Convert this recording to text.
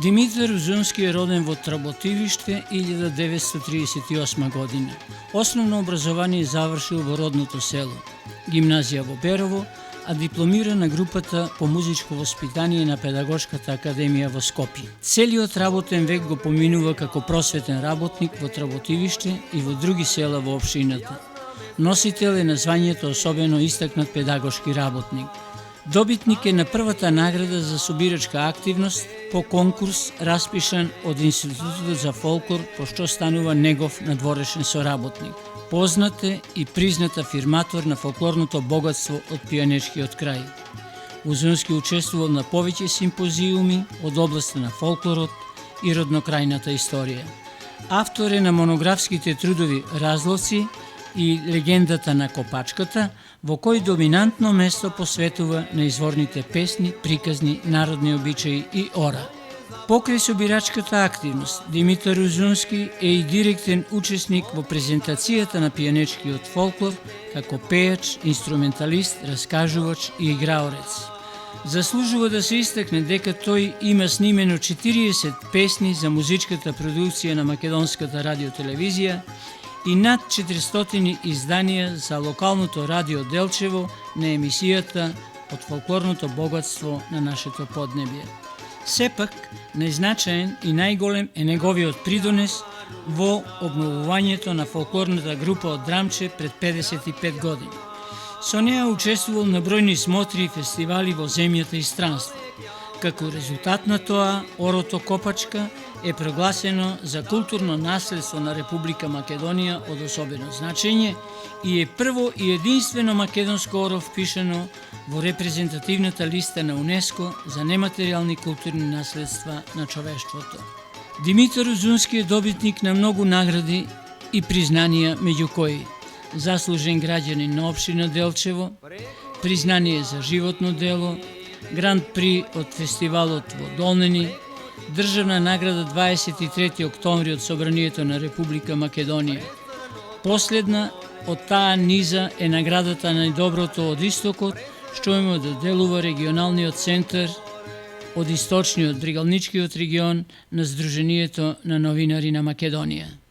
Димитар Узунски е роден во Тработивиште 1938 година. Основно образование завршил во родното село, гимназија во Берово, а дипломира на групата по музичко воспитание на Педагошката академија во Скопје. Целиот работен век го поминува како просветен работник во Тработивиште и во други села во општината. Носител е на звањето особено истакнат педагошки работник. Добитник е на првата награда за собирачка активност по конкурс распишан од Институтот за фолклор, по што станува негов надворешен соработник. Познат е и признат афирматор на фолклорното богатство од пијанечкиот крај. Узунски учествувал на повеќе симпозиуми од областта на фолклорот и роднокрајната историја. Автор е на монографските трудови Разлоци и Легендата на копачката, во кој доминантно место посветува на изворните песни, приказни, народни обичаи и ора. Покрај собирачката активност, Димитар Узунски е и директен учесник во презентацијата на пијанечкиот фолклор како пејач, инструменталист, раскажувач и играорец. Заслужува да се истакне дека тој има снимено 40 песни за музичката продукција на македонската радиотелевизија и над 400 изданија за локалното радио Делчево на емисијата од фолклорното богатство на нашето поднебје. Сепак, најзначаен и најголем е неговиот придонес во обновувањето на фолклорната група од Драмче пред 55 години. Со неа учествувал на бројни смотри и фестивали во земјата и странство. Како резултат на тоа, орото Копачка е прогласено за културно наследство на Република Македонија од особено значење и е прво и единствено македонско оро впишано во репрезентативната листа на УНЕСКО за нематеријални културни наследства на човештвото. Димитар Узунски е добитник на многу награди и признанија, меѓу кои заслужен граѓанин на општина Делчево, признание за животно дело, Гранд При од фестивалот во Долнени, државна награда 23 октомври од Собранието на Република Македонија. Последна од таа низа е наградата на најдоброто од Истокот, што има да делува регионалниот центар од Источниот бригалничкиот регион на Сдруженијето на новинари на Македонија.